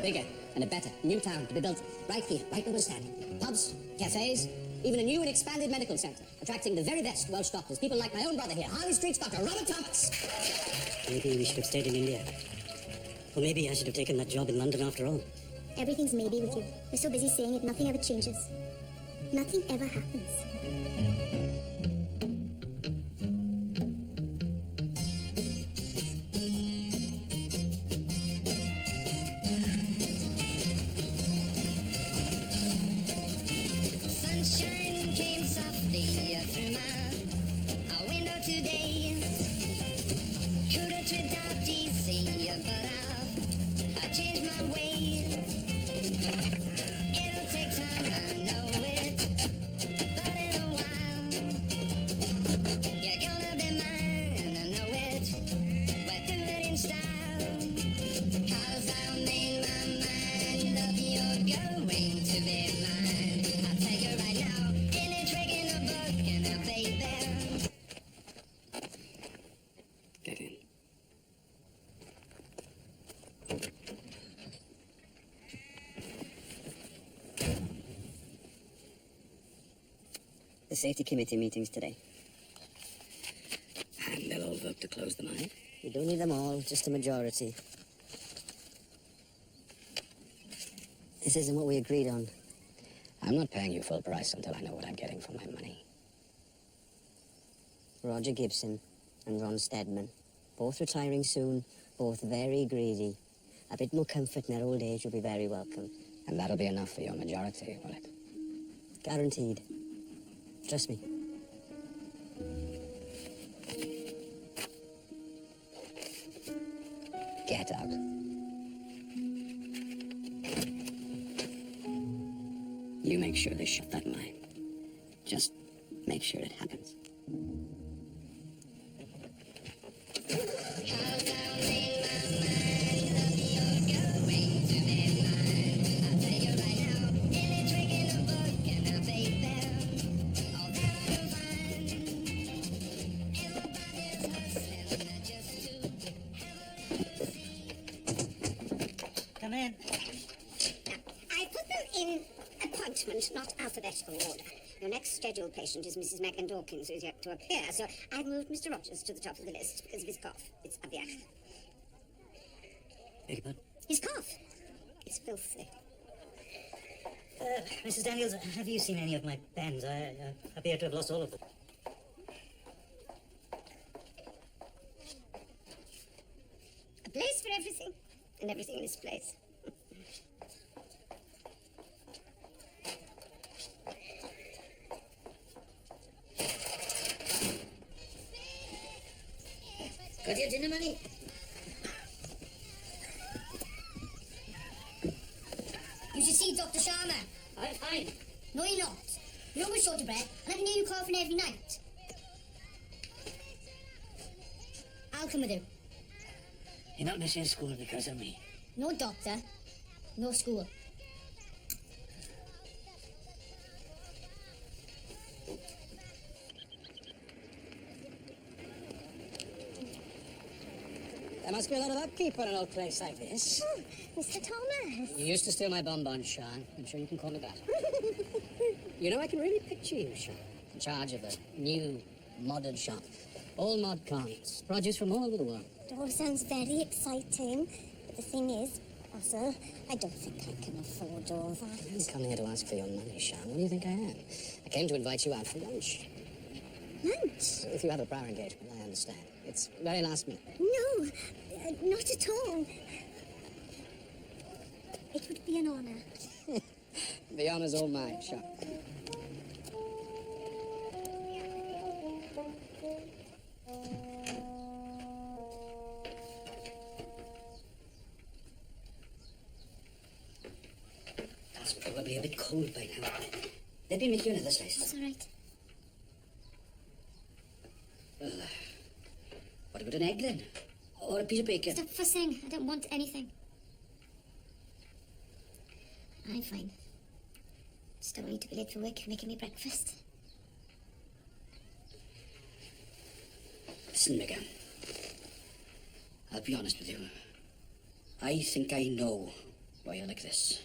bigger and a better new town to be built right here, right where we're standing. Pubs, cafes, even a new and expanded medical centre, attracting the very best Welsh doctors, people like my own brother here, Harley Street's Dr. Robert Thomas. Maybe we should have stayed in India. Or maybe I should have taken that job in London after all. Everything's maybe with you. You're so busy saying it, nothing ever changes. Nothing ever happens. Sunshine came softly through my window today. Could have tripped out easy, but I changed my ways. It'll take time, I know it, but in a while you're gonna be mine, I know it. We'll do it in style, 'cause I made my mind up. You're going to be mine. I'll take you right now, any trick in the book, and I'll be there. Get in. The safety committee meetings today. And they'll all vote to close the mine. You don't need them all, just a majority. This isn't what we agreed on. I'm not paying you full price until I know what I'm getting for my money. Roger Gibson and Ron Steadman, both retiring soon, both very greedy. A bit more comfort in their old age will be very welcome. And that'll be enough for your majority, will it? Guaranteed. Trust me. Get out. You make sure they shut that mine. Just make sure it happens. Come in. I put them in appointment, not alphabetical order. Your next scheduled patient is Mrs. Megan Dawkins, who is yet to appear, so I've moved Mr. Rogers to the top of the list because of his cough. It's aviac. Beg your pardon? His cough. It's filthy. Mrs. Daniels, have you seen any of my pens? I appear to have lost all of them. A place for everything, and everything in its place. Got your dinner money? You should see Dr. Sharma. I'm fine. No, you're not. You're always short of breath, and I can hear you coughing every night. I'll come with you. You're not missing school because of me. No doctor, no school. There must be a lot of upkeep on an old place like this. Oh, Mr. Thomas. You used to steal my bonbons, Sean. I'm sure you can call me that. You know, I can really picture you, Sean, in charge of a new, modern shop. All mod cons, produce from all over the world. It all sounds very exciting, but the thing is, also, I don't think I can afford all that. I'm coming here to ask for your money, Sean. What do you think I am? I came to invite you out for lunch. Lunch? If you have a prior engagement, I understand. It's very last minute. No, not at all. It would be an honor. The honor's all mine, Sean. That's probably a bit cold by now. Let me make you another slice. That's all right. Well, what about an egg then? Or a piece of bacon? Stop fussing. I don't want anything. I'm fine. Just don't need to be late for work making me breakfast. Listen, Megan. I'll be honest with you. I think I know Why you're like this?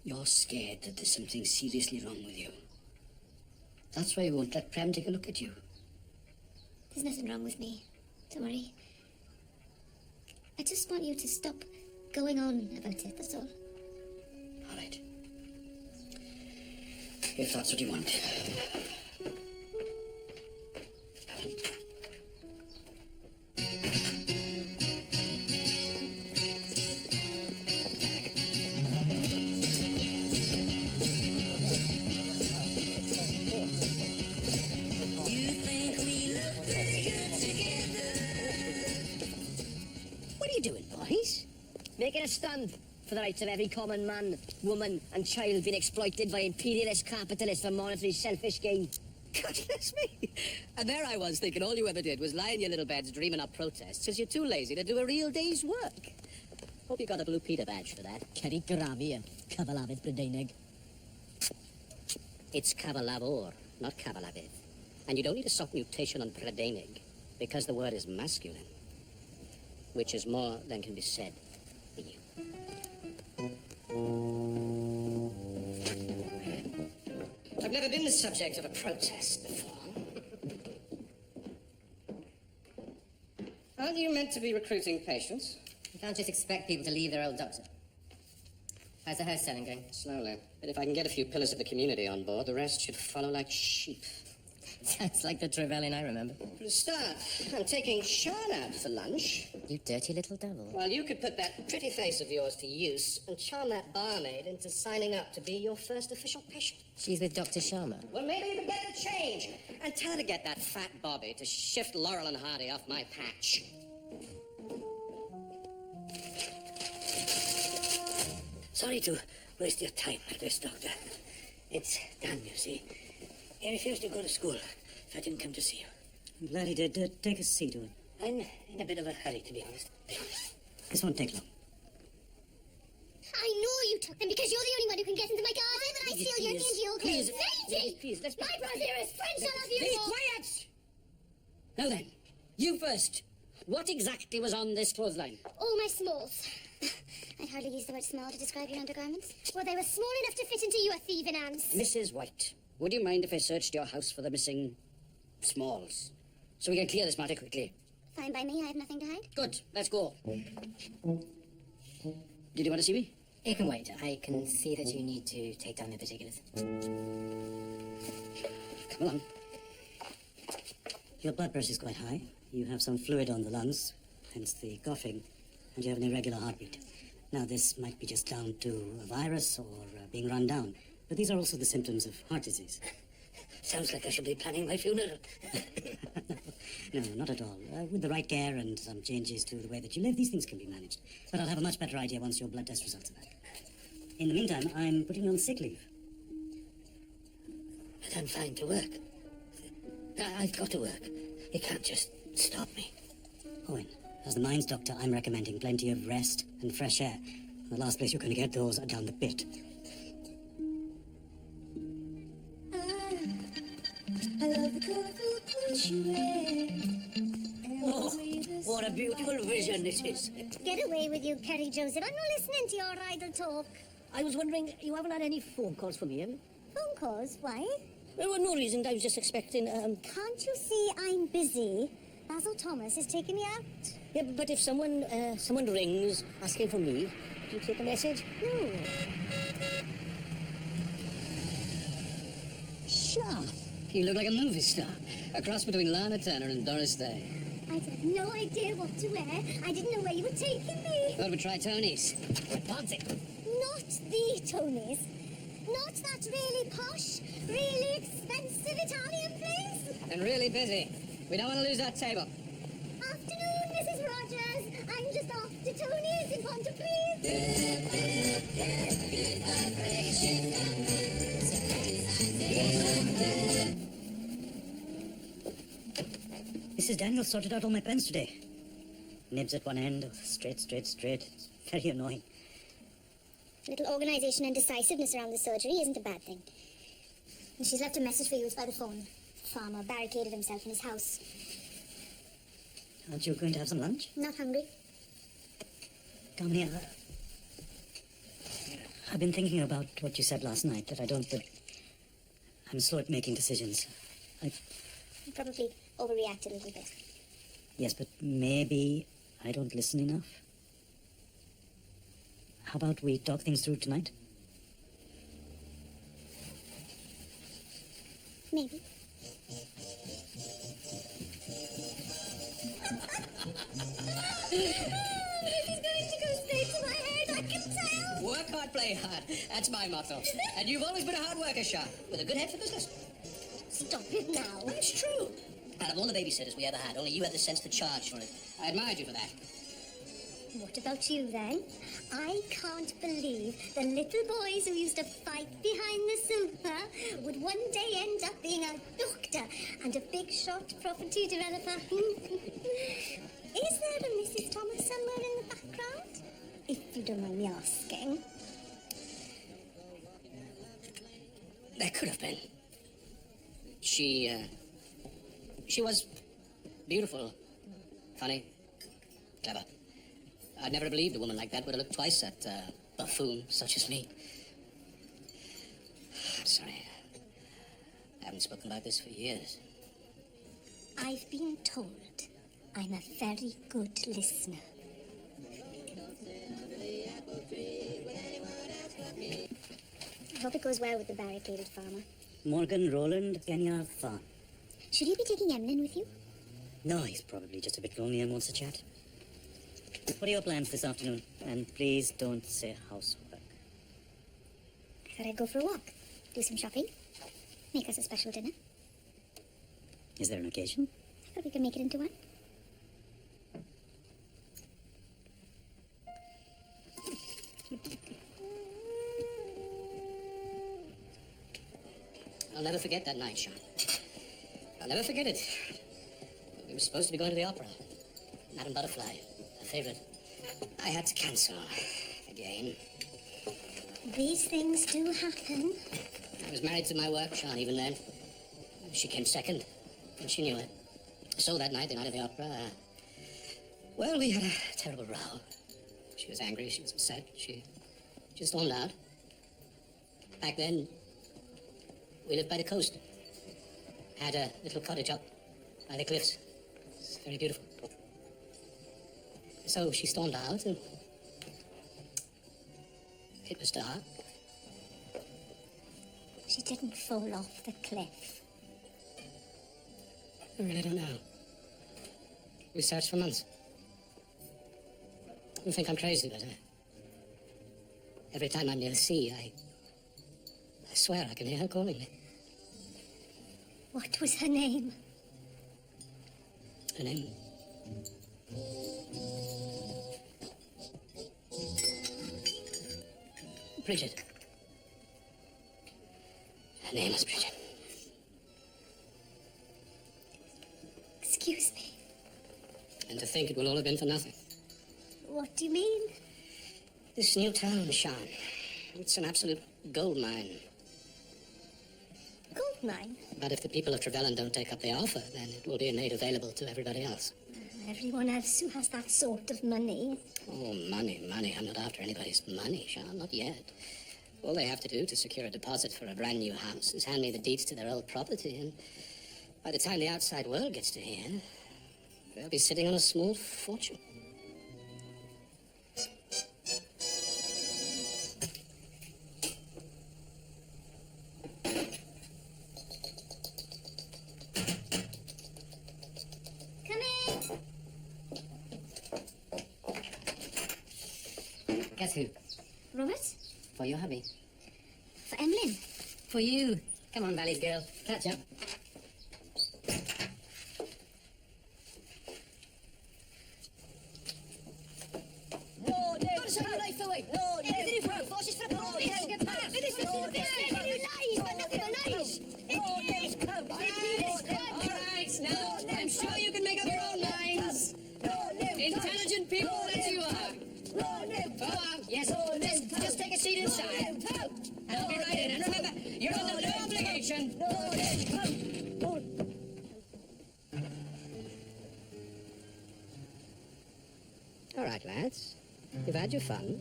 You're scared that there's something seriously wrong with you. That's why you won't let Prem take a look at you. There's nothing wrong with me. Don't worry. I just want you to stop going on about it, that's all. All right. If that's what you want. What are you doing, boys? Making a stand for the rights of every common man, woman and child being exploited by imperialist capitalists for monetary selfish gain. Goodness me. And there I was thinking all you ever did was lie in your little beds dreaming up protests because you're too lazy to do a real day's work. Hope you got a blue Peter badge for that. Ceri grafi, cyfalafydd Brydeinig. It's Cavalabor, not Cavalaviv. And you don't need a soft mutation on Brydeinig because the word is masculine, which is more than can be said for you. I've never been the subject of a protest before. Aren't you meant to be recruiting patients? You can't just expect people to leave their old doctor. How's the house selling going? Slowly. But if I can get a few pillars of the community on board, the rest should follow like sheep. Sounds like the Trevelyan I remember. For a start, I'm taking Sean out for lunch. You dirty little devil. Well, you could put that pretty face of yours to use and charm that barmaid into signing up to be your first official patient. She's with Dr. Sharma. Well, maybe you better change and tell her to get that fat Bobby to shift Laurel and Hardy off my patch. Sorry to waste your time like this, Doctor. It's Dan, you see. He refused to go to school, so I didn't come to see you. I'm glad he did. Take a seat, Owen. I'm in a bit of a hurry, to be honest. This won't take long. I know you took them because you're the only one who can get into my garden, but I steal your angel Please, Lady! please, let's... My brother is French, I love you Be more. quiet! Now then, you first. What exactly was on this clothesline? All my smalls. I'd hardly use the word small to describe your undergarments. Well, they were small enough to fit into you, a thieving ants. Mrs. White, would you mind if I searched your house for the missing smalls? So we can clear this matter quickly. Fine by me, I have nothing to hide. Good, let's go. Did you want to see me? You can wait. I can see that you need to take down the particulars. Come along. Your blood pressure is quite high. You have some fluid on the lungs, hence the coughing, and you have an irregular heartbeat. Now, this might be just down to a virus or being run down, but these are also the symptoms of heart disease. Sounds like I should be planning my funeral. No, not at all. With the right care and some changes to the way that you live, these things can be managed. But I'll have a much better idea once your blood test results are back. In the meantime, I'm putting you on sick leave. But I'm fine to work. I've got to work. You can't just stop me. Owen, as the mines doctor, I'm recommending plenty of rest and fresh air. The last place you're going to get those are down the pit. I love the colorful clothes you wear. Oh, what a beautiful vision this is. Get away with you, Kerry Joseph. I'm not listening to your idle talk. I was wondering, you haven't had any phone calls from me, have you? Phone calls? Why? There was no reason. I was just expecting, Can't you see I'm busy? Basil Thomas is taking me out. Yeah, but if someone rings asking for me, do you take a message? No. Sure. You look like a movie star. A cross between Lana Turner and Doris Day. I had no idea what to wear. I didn't know where you were taking me. Thought we'd try Tony's. Fancy. Not the Tony's. Not that really posh, really expensive Italian place. And really busy. We don't want to lose that table. Afternoon, Mrs. Rogers. I'm just off to Tony's in Pontypridd. Mrs. Daniel sorted out all my pens today. Nibs at one end, straight. It's very annoying. A little organisation and decisiveness around the surgery isn't a bad thing. And she's left a message for you by the phone. The farmer barricaded himself in his house. Aren't you going to have some lunch? Not hungry. Dominic, I've been thinking about what you said last night, that I don't, but I'm slow at making decisions. You probably overreact a little bit. Yes, but maybe I don't listen enough. How about we talk things through tonight? Maybe. This is going to go straight to my head, I can tell. Work hard, play hard. That's my motto. And you've always been a hard worker, Sean, with a good head for business. Stop it now. It's true. Out of all the babysitters we ever had, only you had the sense to charge for it. I admired you for that. What about you, then? I can't believe the little boys who used to fight behind the sofa would one day end up being a doctor and a big-shot property developer. Is there a Mrs. Thomas somewhere in the background? If you don't mind me asking. There could have been. She was beautiful, funny, clever. I'd never believed a woman like that would have looked twice at a buffoon such as me. I'm sorry. I haven't spoken about this for years. I've been told I'm a very good listener. I hope it goes well with the barricaded farmer. Morgan Roland, Kenya Farm. Should you be taking Emlyn with you? No, he's probably just a bit lonely and wants to chat. What are your plans this afternoon? And please don't say housework. I thought I'd go for a walk, do some shopping, make us a special dinner. Is there an occasion? I thought we could make it into one. I'll never forget that night, Sean. I'll never forget it. We were supposed to be going to the opera. Madame Butterfly, a favorite. I had to cancel again. These things do happen. I was married to my work, Sean, even then. She came second, and she knew it. So that night, the night of the opera, well, we had a terrible row. She was angry, she was upset, she stormed out. Back then, we lived by the coast. Had a little cottage up by the cliffs. It's very beautiful. So she stormed out, and it was dark. She didn't fall off the cliff. I really don't know. We searched for months. You think I'm crazy, but every time I'm near the sea, I swear I can hear her calling me. What was her name? Her name... Bridget. Her name was Bridget. Excuse me. And to think it will all have been for nothing. What do you mean? This new town, Sean, it's an absolute gold mine. Gold mine? But if the people of Trevelyan don't take up the offer, then it will be made available to everybody else. Everyone else who has that sort of money. Oh, money. I'm not after anybody's money, Sean, not yet. All they have to do to secure a deposit for a brand new house is hand me the deeds to their old property, and by the time the outside world gets to hear, they'll be sitting on a small fortune. Come in. Guess who? Robert? For your hubby. For Emlyn? For you. Come on, Valley's girl. Catch up. I'm sure you can make up your own minds. Intelligent people that you are. Go on. Yes, just take a seat inside. I'll be right in. And remember, you're under no obligation. All right, lads. You've had your fun.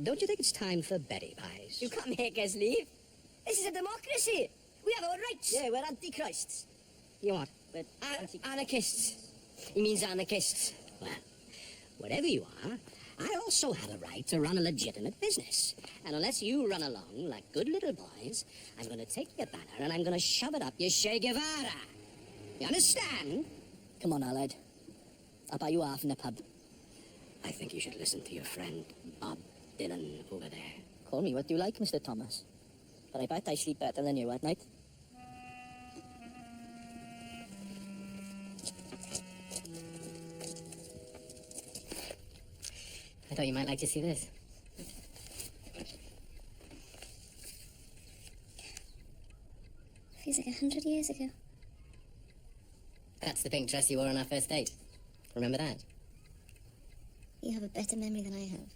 Don't you think it's time for berry pies? You can't make us leave. This is a democracy. We have our rights. Yeah, we're antichrists. You what? We're anarchists. He means anarchists. Well, whatever you are, I also have a right to run a legitimate business. And unless you run along like good little boys, I'm going to take your banner and I'm going to shove it up your Che Guevara. You understand? Come on, Allied. I'll buy you half in the pub. I think you should listen to your friend, Bob Dylan, over there. Call me what you like, Mr. Thomas. But I bet I sleep better than you at night. I thought you might like to see this. Feels like 100 years ago. That's the pink dress you wore on our first date. Remember that? You have a better memory than I have.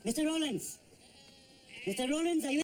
Mr. Rollins! Mr. Rollins, are you